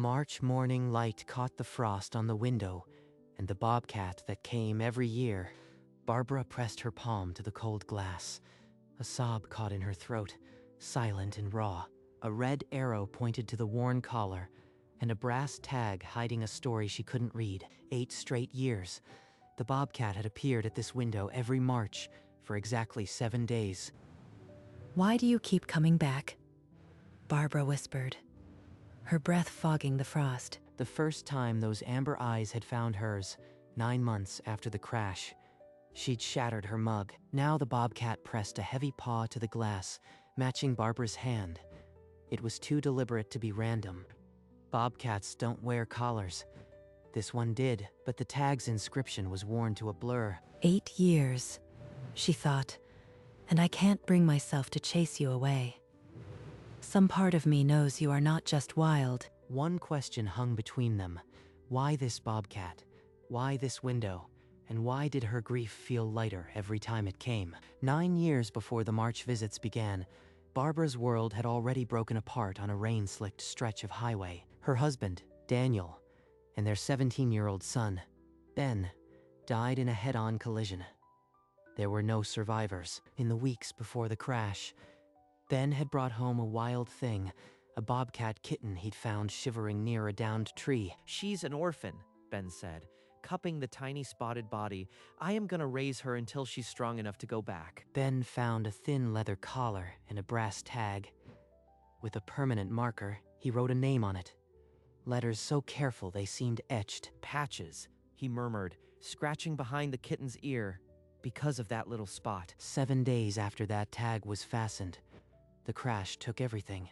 March morning light caught the frost on the window and the bobcat that came every year. Barbara pressed her palm to the cold glass. A sob caught in her throat, silent and raw. A red arrow pointed to the worn collar, and a brass tag hiding a story she couldn't read. 8 straight years. The bobcat had appeared at this window every March for exactly 7 days. "Why do you keep coming back?" Barbara whispered, her breath fogging the frost. The first time those amber eyes had found hers, 9 months after the crash. She'd shattered her mug. Now the bobcat pressed a heavy paw to the glass, matching Barbara's hand. It was too deliberate to be random. Bobcats don't wear collars. This one did, but the tag's inscription was worn to a blur. 8 years, she thought, and I can't bring myself to chase you away. Some part of me knows you are not just wild. One question hung between them. Why this bobcat? Why this window? And why did her grief feel lighter every time it came? 9 years before the March visits began, Barbara's world had already broken apart on a rain-slicked stretch of highway. Her husband, Daniel, and their 17-year-old son, Ben, died in a head-on collision. There were no survivors. In the weeks before the crash, Ben had brought home a wild thing, a bobcat kitten he'd found shivering near a downed tree. "She's an orphan," Ben said, cupping the tiny spotted body. "I am gonna raise her until she's strong enough to go back." Ben found a thin leather collar and a brass tag. With a permanent marker, he wrote a name on it. Letters so careful they seemed etched. "Patches," he murmured, scratching behind the kitten's ear, "because of that little spot." 7 days after that tag was fastened, the crash took everything.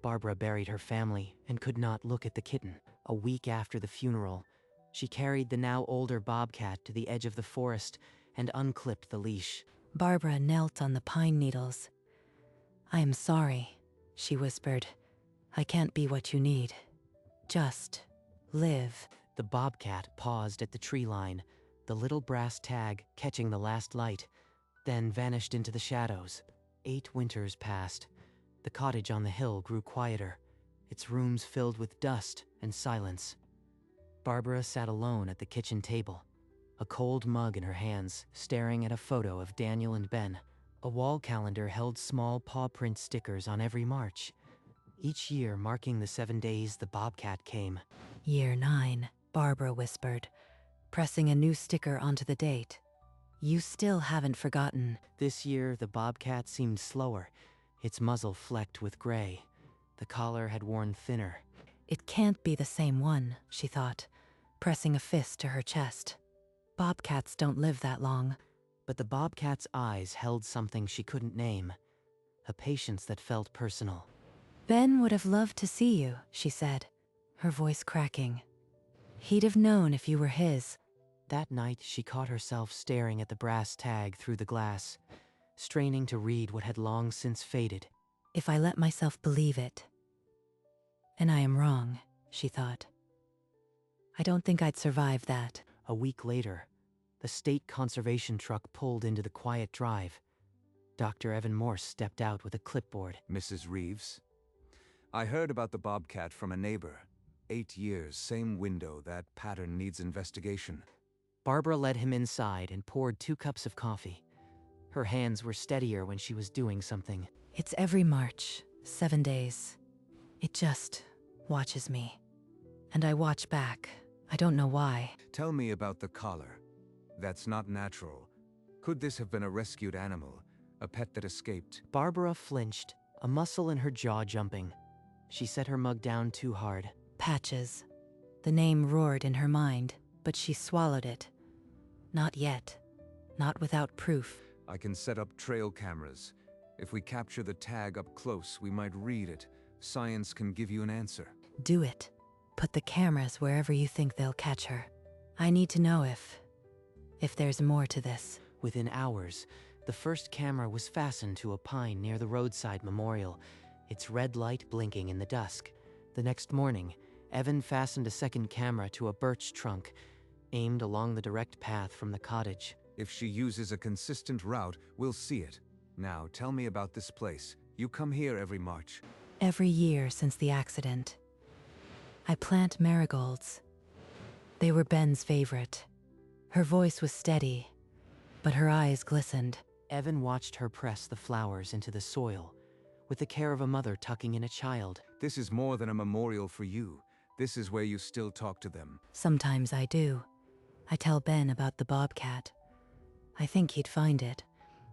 Barbara buried her family and could not look at the kitten. A week after the funeral, she carried the now older bobcat to the edge of the forest and unclipped the leash. Barbara knelt on the pine needles. "I am sorry," she whispered. "I can't be what you need. Just live." The bobcat paused at the tree line, the little brass tag catching the last light, then vanished into the shadows. 8 winters passed. The cottage on the hill grew quieter, its rooms filled with dust and silence. Barbara sat alone at the kitchen table, a cold mug in her hands, staring at a photo of Daniel and Ben. A wall calendar held small paw print stickers on every March, each year marking the 7 days the bobcat came. "Year 9, Barbara whispered, pressing a new sticker onto the date. "You still haven't forgotten." This year, the bobcat seemed slower, its muzzle flecked with gray. The collar had worn thinner. "It can't be the same one," she thought, pressing a fist to her chest. "Bobcats don't live that long." But the bobcat's eyes held something she couldn't name, a patience that felt personal. "Ben would have loved to see you," she said, her voice cracking. "He'd have known if you were his." That night, she caught herself staring at the brass tag through the glass, straining to read what had long since faded. "If I let myself believe it. And I am wrong," she thought. "I don't think I'd survive that." A week later, the state conservation truck pulled into the quiet drive. Dr. Evan Morse stepped out with a clipboard. "Mrs. Reeves, I heard about the bobcat from a neighbor. 8 years, same window. That pattern needs investigation." Barbara led him inside and poured 2 cups of coffee. Her hands were steadier when she was doing something. "It's every March, 7 days. It just watches me. And I watch back. I don't know why." "Tell me about the collar. That's not natural. Could this have been a rescued animal, a pet that escaped?" Barbara flinched, a muscle in her jaw jumping. She set her mug down too hard. "Patches." The name roared in her mind, but she swallowed it. "Not yet. Not without proof." "I can set up trail cameras. If we capture the tag up close, we might read it. Science can give you an answer." "Do it. Put the cameras wherever you think they'll catch her. I need to know if there's more to this." Within hours, the first camera was fastened to a pine near the roadside memorial, its red light blinking in the dusk. The next morning, Evan fastened a second camera to a birch trunk, aimed along the direct path from the cottage. "If she uses a consistent route, we'll see it. Now, tell me about this place. You come here every March." "Every year since the accident." I plant marigolds. They were Ben's favorite. Her voice was steady, but her eyes glistened. Evan watched her press the flowers into the soil, with the care of a mother tucking in a child. This is more than a memorial for you. This is where you still talk to them. Sometimes I do. I tell Ben about the bobcat. I think he'd find it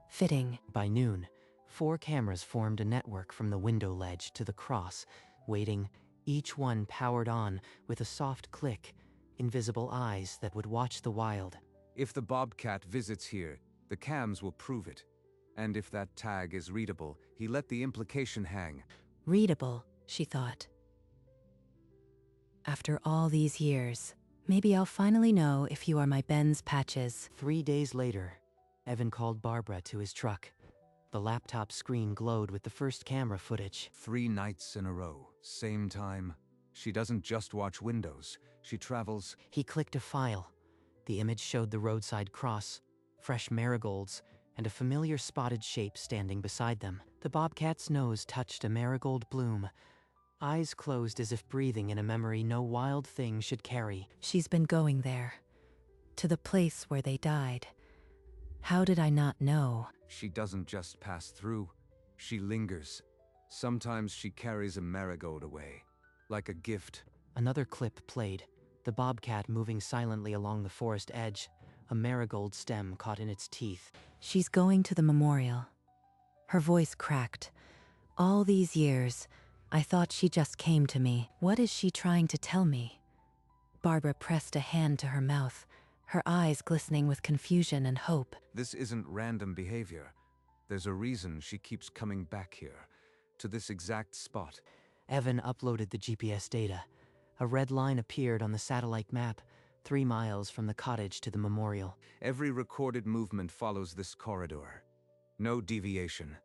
fitting. By noon, 4 cameras formed a network from the window ledge to the cross, waiting, each one powered on with a soft click, invisible eyes that would watch the wild. If the Bobcat visits here, the cams will prove it. And if that tag is readable, he let the implication hang. Readable, she thought. After all these years, maybe I'll finally know if you are my Ben's Patches. 3 days later, Evan called Barbara to his truck. The laptop screen glowed with the first camera footage. 3 nights in a row, same time. She doesn't just watch windows, she travels. He clicked a file. The image showed the roadside cross, fresh marigolds, and a familiar spotted shape standing beside them. The bobcat's nose touched a marigold bloom, eyes closed as if breathing in a memory no wild thing should carry. She's been going there, to the place where they died. How did I not know? She doesn't just pass through, she lingers. Sometimes she carries a marigold away, like a gift. Another clip played, the bobcat moving silently along the forest edge, a marigold stem caught in its teeth. She's going to the memorial. Her voice cracked. All these years, I thought she just came to me. What is she trying to tell me? Barbara pressed a hand to her mouth, her eyes glistening with confusion and hope. This isn't random behavior. There's a reason she keeps coming back here, to this exact spot. Evan uploaded the GPS data. A red line appeared on the satellite map, 3 miles from the cottage to the memorial. Every recorded movement follows this corridor. No deviation.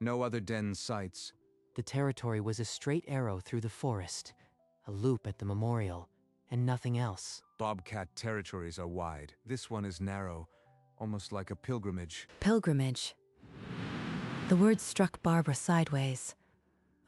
No other den sites. The territory was a straight arrow through the forest, a loop at the memorial, and nothing else. Bobcat territories are wide. This one is narrow, almost like a pilgrimage. Pilgrimage. The word struck Barbara sideways.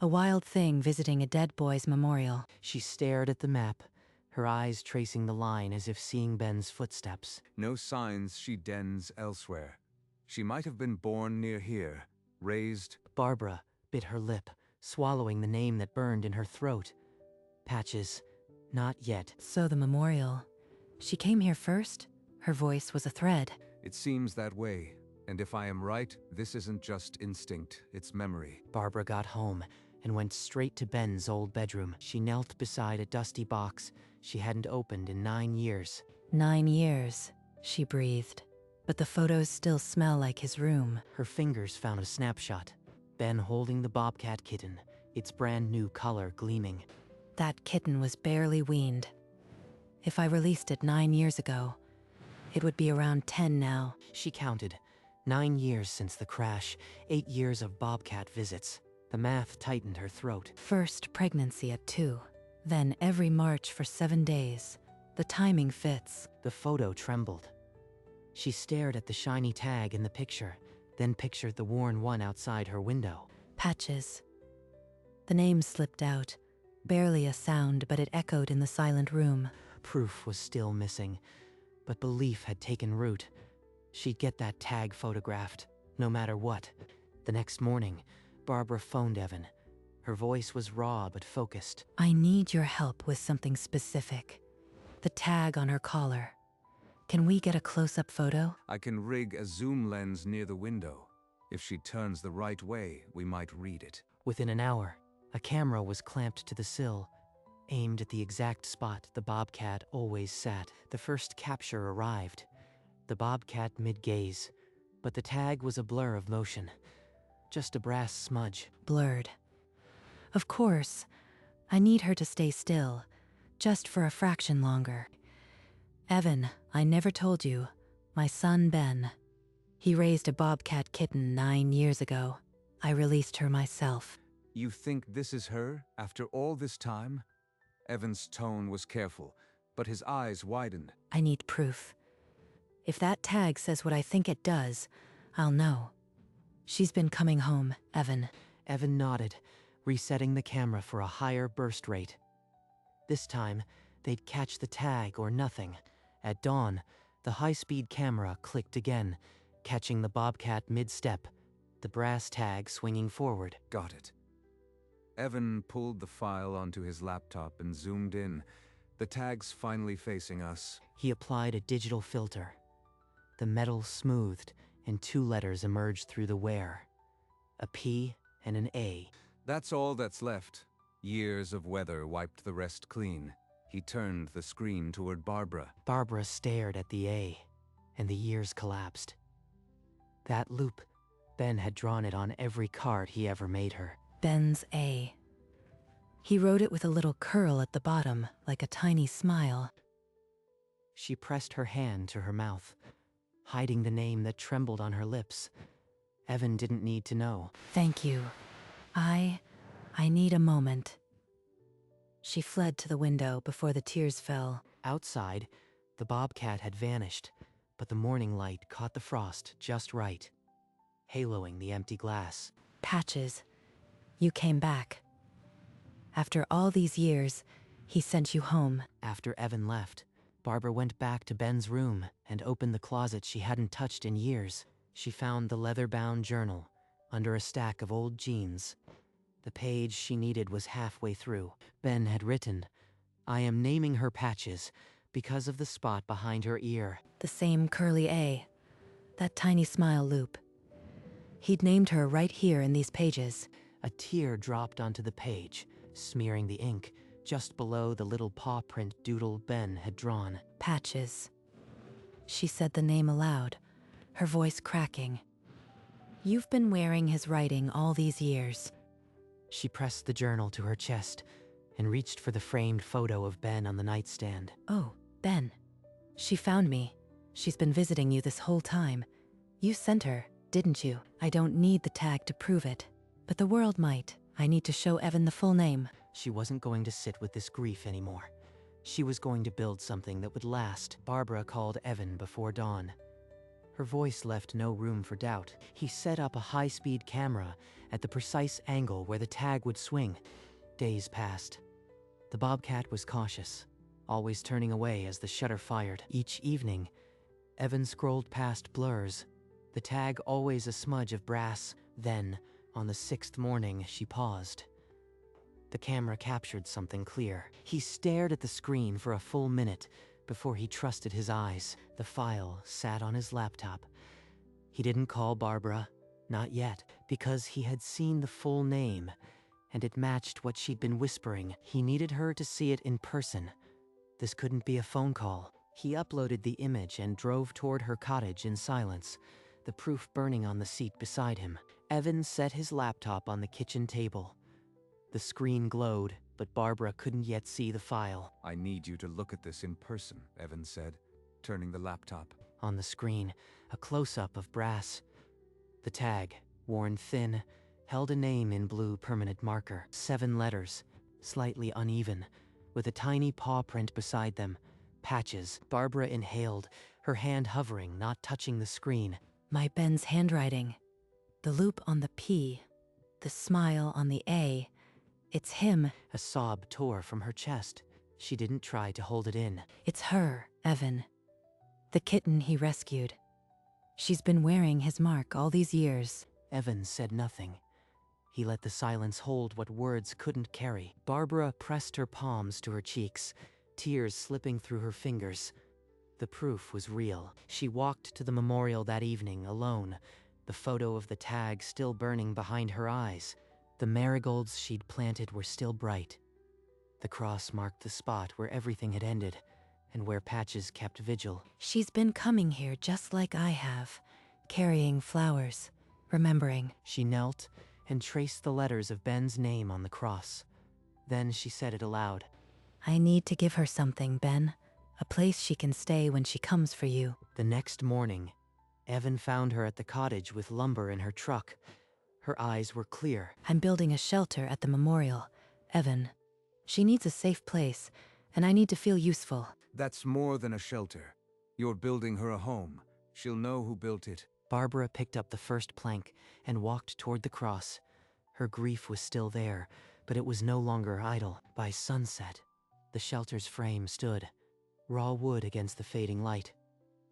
A wild thing visiting a dead boy's memorial. She stared at the map, her eyes tracing the line as if seeing Ben's footsteps. No signs she dens elsewhere. She might have been born near here, raised. Barbara bit her lip, swallowing the name that burned in her throat. Patches. Not yet. So the memorial. She came here first? Her voice was a thread. It seems that way. And if I am right, this isn't just instinct, it's memory. Barbara got home and went straight to Ben's old bedroom. She knelt beside a dusty box she hadn't opened in 9 years. 9 years, she breathed. But the photos still smell like his room. Her fingers found a snapshot. Ben holding the bobcat kitten, its brand new collar gleaming. That kitten was barely weaned. If I released it 9 years ago, it would be around 10 now. She counted. 9 years since the crash, 8 years of bobcat visits. The math tightened her throat. First pregnancy at 2, then every March for 7 days. The timing fits. The photo trembled. She stared at the shiny tag in the picture, then pictured the worn one outside her window. Patches. The name slipped out. Barely a sound, but it echoed in the silent room. Proof was still missing, but belief had taken root. She'd get that tag photographed, no matter what. The next morning, Barbara phoned Evan. Her voice was raw but focused. I need your help with something specific. The tag on her collar. Can we get a close-up photo? I can rig a zoom lens near the window. If she turns the right way, we might read it. Within an hour, a camera was clamped to the sill, aimed at the exact spot the bobcat always sat. The first capture arrived. The bobcat mid-gaze, but the tag was a blur of motion. Just a brass smudge. Blurred. Of course. I need her to stay still, just for a fraction longer. Evan, I never told you. My son, Ben. He raised a bobcat kitten 9 years ago. I released her myself. You think this is her, after all this time? Evan's tone was careful, but his eyes widened. I need proof. If that tag says what I think it does, I'll know. She's been coming home, Evan. Evan nodded, resetting the camera for a higher burst rate. This time, they'd catch the tag or nothing. At dawn, the high-speed camera clicked again, catching the Bobcat mid-step, the brass tag swinging forward. Got it. Evan pulled the file onto his laptop and zoomed in. The tag's finally facing us. He applied a digital filter. The metal smoothed, and 2 letters emerged through the wear. A P and an A. That's all that's left. Years of weather wiped the rest clean. He turned the screen toward Barbara. Barbara stared at the A, and the years collapsed. That loop, Ben had drawn it on every card he ever made her. Ben's A. He wrote it with a little curl at the bottom, like a tiny smile. She pressed her hand to her mouth, hiding the name that trembled on her lips. Evan didn't need to know. Thank you. I need a moment. She fled to the window before the tears fell. Outside, the Bobcat had vanished, but the morning light caught the frost just right, haloing the empty glass. Patches, you came back. After all these years, he sent you home. After Evan left, Barbara went back to Ben's room and opened the closet she hadn't touched in years. She found the leather-bound journal under a stack of old jeans. The page she needed was halfway through. Ben had written, "I am naming her Patches because of the spot behind her ear." The same curly A. That tiny smile loop. He'd named her right here in these pages. A tear dropped onto the page, smearing the ink just below the little paw print doodle Ben had drawn. Patches. She said the name aloud, her voice cracking. You've been wearing his writing all these years. She pressed the journal to her chest and reached for the framed photo of Ben on the nightstand. Oh, Ben. She found me. She's been visiting you this whole time. You sent her, didn't you? I don't need the tag to prove it, but the world might. I need to show Evan the full name. She wasn't going to sit with this grief anymore. She was going to build something that would last. Barbara called Evan before dawn. Her voice left no room for doubt. He set up a high-speed camera at the precise angle where the tag would swing. Days passed. The Bobcat was cautious, always turning away as the shutter fired. Each evening, Evan scrolled past blurs, the tag always a smudge of brass. Then, on the 6th morning, she paused. The camera captured something clear. He stared at the screen for a full minute before he trusted his eyes. The file sat on his laptop. He didn't call Barbara, not yet, because he had seen the full name, and it matched what she'd been whispering. He needed her to see it in person. This couldn't be a phone call. He uploaded the image and drove toward her cottage in silence, the proof burning on the seat beside him. Evan set his laptop on the kitchen table. The screen glowed, but Barbara couldn't yet see the file. I need you to look at this in person, Evan said, turning the laptop. On the screen, a close-up of brass. The tag, worn thin, held a name in blue permanent marker. 7 letters, slightly uneven, with a tiny paw print beside them. Patches. Barbara inhaled, her hand hovering, not touching the screen. My Ben's handwriting. The loop on the P. The smile on the A. It's him. A sob tore from her chest. She didn't try to hold it in. It's her, Evan. The kitten he rescued. She's been wearing his mark all these years. Evan said nothing. He let the silence hold what words couldn't carry. Barbara pressed her palms to her cheeks, tears slipping through her fingers. The proof was real. She walked to the memorial that evening alone, the photo of the tag still burning behind her eyes. The marigolds she'd planted were still bright. The cross marked the spot where everything had ended, and where Patches kept vigil. She's been coming here just like I have, carrying flowers, remembering. She knelt and traced the letters of Ben's name on the cross. Then she said it aloud. I need to give her something, Ben. A place she can stay when she comes for you. The next morning, Evan found her at the cottage with lumber in her truck. Her eyes were clear. I'm building a shelter at the memorial. Evan, she needs a safe place, and I need to feel useful. That's more than a shelter. You're building her a home. She'll know who built it. Barbara picked up the first plank and walked toward the cross. Her grief was still there, but it was no longer idle. By sunset, The shelter's frame stood, raw wood against the fading light.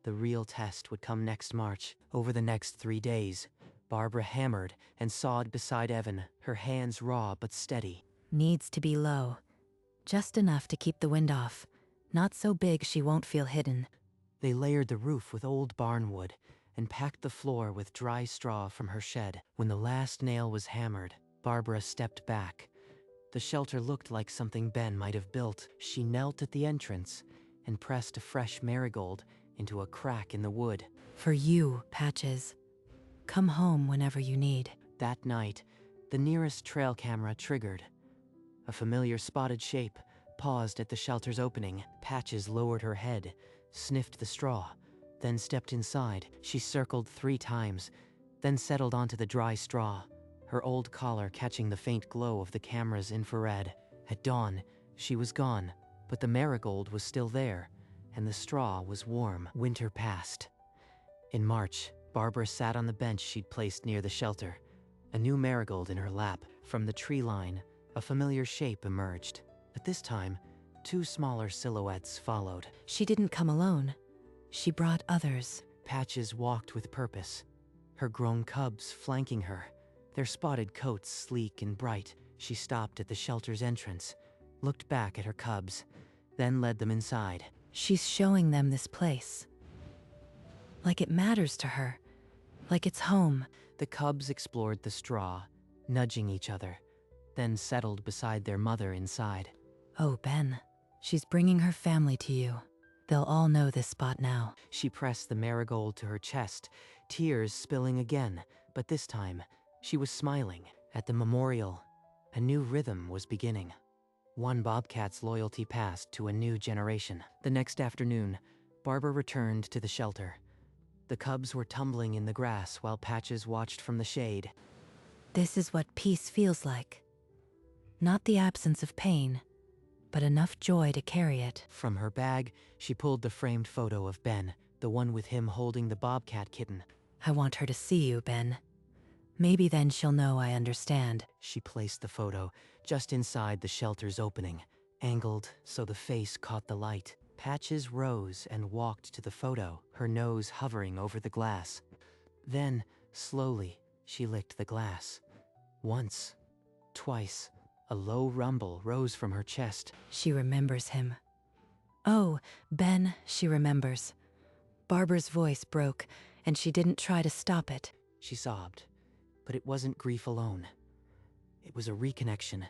The real test would come next March. Over the next 3 days, Barbara hammered and sawed beside Evan, her hands raw but steady. Needs to be low. Just enough to keep the wind off. Not so big she won't feel hidden. They layered the roof with old barn wood and packed the floor with dry straw from her shed. When the last nail was hammered, Barbara stepped back. The shelter looked like something Ben might have built. She knelt at the entrance and pressed a fresh marigold into a crack in the wood. For you, Patches. Come home whenever you need. That night, the nearest trail camera triggered. A familiar spotted shape paused at the shelter's opening. Patches lowered her head, sniffed the straw, then stepped inside. She circled 3 times, then settled onto the dry straw, her old collar catching the faint glow of the camera's infrared. At dawn, she was gone, but the marigold was still there, and the straw was warm. Winter passed. In March, Barbara sat on the bench she'd placed near the shelter, a new marigold in her lap. From the tree line, a familiar shape emerged. But this time, 2 smaller silhouettes followed. She didn't come alone. She brought others. Patches walked with purpose, her grown cubs flanking her, their spotted coats sleek and bright. She stopped at the shelter's entrance, looked back at her cubs, then led them inside. She's showing them this place. Like it matters to her. Like it's home. The cubs explored the straw, nudging each other, then settled beside their mother inside. Oh, Ben. She's bringing her family to you. They'll all know this spot now. She pressed the marigold to her chest, tears spilling again, but this time, she was smiling. At the memorial, a new rhythm was beginning. One Bobcat's loyalty passed to a new generation. The next afternoon, Barbara returned to the shelter. The cubs were tumbling in the grass while Patches watched from the shade. This is what peace feels like. Not the absence of pain, but enough joy to carry it. From her bag, she pulled the framed photo of Ben, the one with him holding the Bobcat kitten. I want her to see you, Ben. Maybe then she'll know I understand. She placed the photo just inside the shelter's opening, angled so the face caught the light. Patches rose and walked to the photo, her nose hovering over the glass. Then, slowly, she licked the glass. Once, twice, a low rumble rose from her chest. She remembers him. Oh, Ben, she remembers. Barbara's voice broke, and she didn't try to stop it. She sobbed, but it wasn't grief alone. It was a reconnection,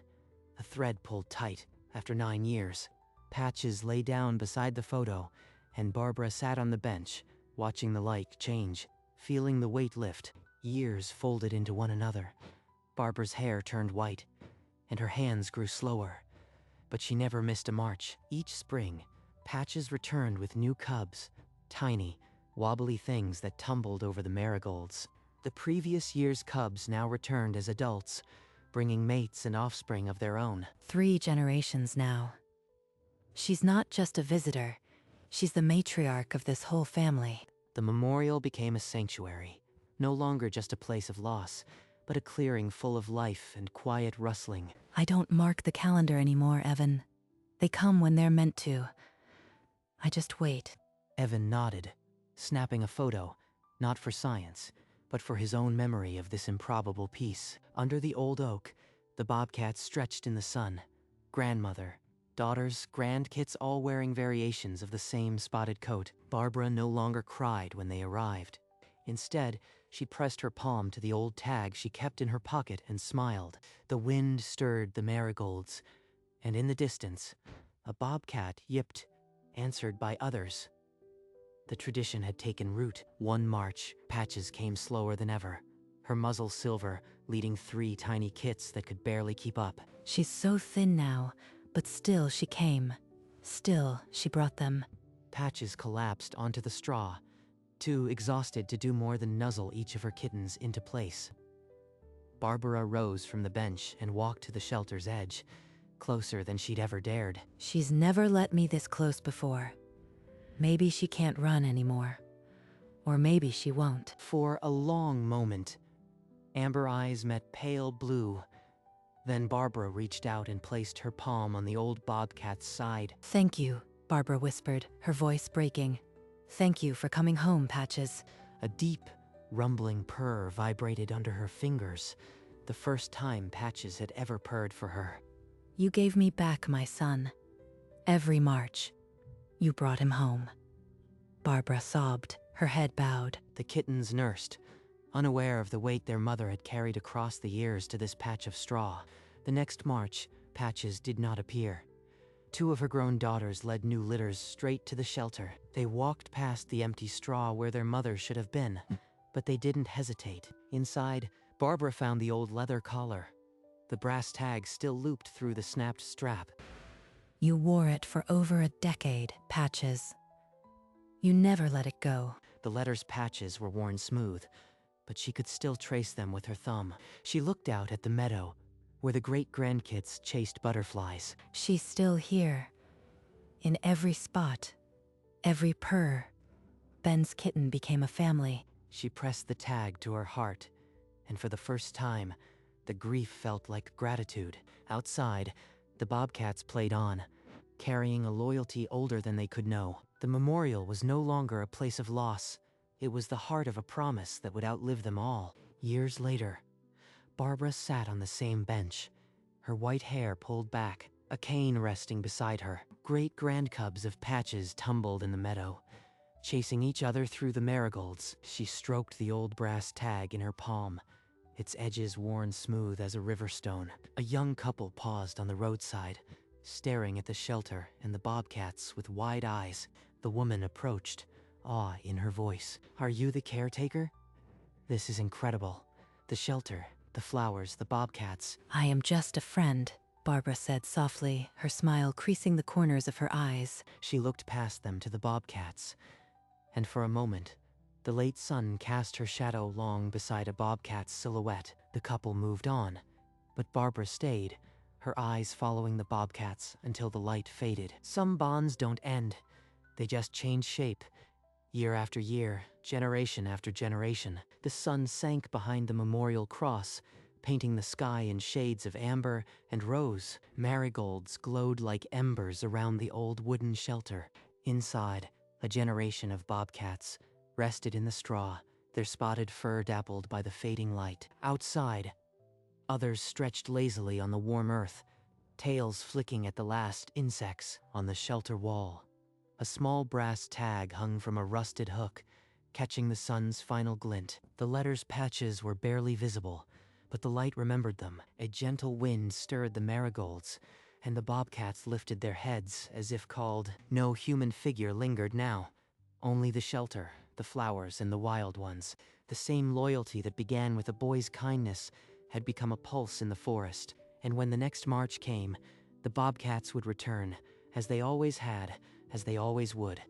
a thread pulled tight after 9 years. Patches lay down beside the photo, and Barbara sat on the bench, watching the light change, feeling the weight lift. Years folded into one another. Barbara's hair turned white, and her hands grew slower. But she never missed a march. Each spring, Patches returned with new cubs, tiny, wobbly things that tumbled over the marigolds. The previous year's cubs now returned as adults, bringing mates and offspring of their own. 3 generations now. She's not just a visitor. She's the matriarch of this whole family. The memorial became a sanctuary, no longer just a place of loss, but a clearing full of life and quiet rustling. I don't mark the calendar anymore, Evan. They come when they're meant to. I just wait. Evan nodded, snapping a photo, not for science, but for his own memory of this improbable piece. Under the old oak, the Bobcats stretched in the sun. Grandmother, daughters, grandkids all wearing variations of the same spotted coat. Barbara no longer cried when they arrived. Instead, she pressed her palm to the old tag she kept in her pocket and smiled. The wind stirred the marigolds, and in the distance, a bobcat yipped, answered by others. The tradition had taken root. One march, Patches came slower than ever, her muzzle silver, leading 3 tiny kits that could barely keep up. She's so thin now, but still she came. Still, she brought them. Patches collapsed onto the straw, too exhausted to do more than nuzzle each of her kittens into place. Barbara rose from the bench and walked to the shelter's edge, closer than she'd ever dared. She's never let me this close before. Maybe she can't run anymore. Or maybe she won't. For a long moment, amber eyes met pale blue, Then Barbara reached out and placed her palm on the old bobcat's side. Thank you, Barbara whispered, her voice breaking. Thank you for coming home, Patches. A deep, rumbling purr vibrated under her fingers, the first time Patches had ever purred for her. You gave me back my son. Every March, you brought him home. Barbara sobbed, her head bowed. The kittens nursed, unaware of the weight their mother had carried across the years to this patch of straw. The next March, Patches did not appear. 2 of her grown daughters led new litters straight to the shelter. They walked past the empty straw where their mother should have been, but they didn't hesitate. Inside, Barbara found the old leather collar. The brass tag still looped through the snapped strap. You wore it for over a decade, Patches. You never let it go. The letter's patches were worn smooth, but she could still trace them with her thumb. She looked out at the meadow, where the great-grandkids chased butterflies. She's still here. In every spot, every purr, Ben's kitten became a family. She pressed the tag to her heart, and for the first time, the grief felt like gratitude. Outside, the bobcats played on, carrying a loyalty older than they could know. The memorial was no longer a place of loss. It was the heart of a promise that would outlive them all. Years later, Barbara sat on the same bench, her white hair pulled back, a cane resting beside her. Great grandcubs of Patches tumbled in the meadow, chasing each other through the marigolds. She stroked the old brass tag in her palm, its edges worn smooth as a river stone. A young couple paused on the roadside, staring at the shelter and the bobcats with wide eyes. The woman approached, awe in her voice. "Are you the caretaker? This is incredible. The shelter, the flowers, the bobcats." I am just a friend, Barbara said softly, her smile creasing the corners of her eyes. She looked past them to the bobcats, and for a moment, the late sun cast her shadow long beside a bobcat's silhouette. The couple moved on, but Barbara stayed, her eyes following the bobcats until the light faded. Some bonds don't end. They just change shape. Year after year, generation after generation, the sun sank behind the memorial cross, painting the sky in shades of amber and rose. Marigolds glowed like embers around the old wooden shelter. Inside, a generation of bobcats rested in the straw, their spotted fur dappled by the fading light. Outside, others stretched lazily on the warm earth, tails flicking at the last insects. On the shelter wall, a small brass tag hung from a rusted hook, catching the sun's final glint. The letters' patches were barely visible, but the light remembered them. A gentle wind stirred the marigolds, and the bobcats lifted their heads as if called. No human figure lingered now, only the shelter, the flowers, and the wild ones. The same loyalty that began with a boy's kindness had become a pulse in the forest, and when the next March came, the bobcats would return, as they always had, as they always would.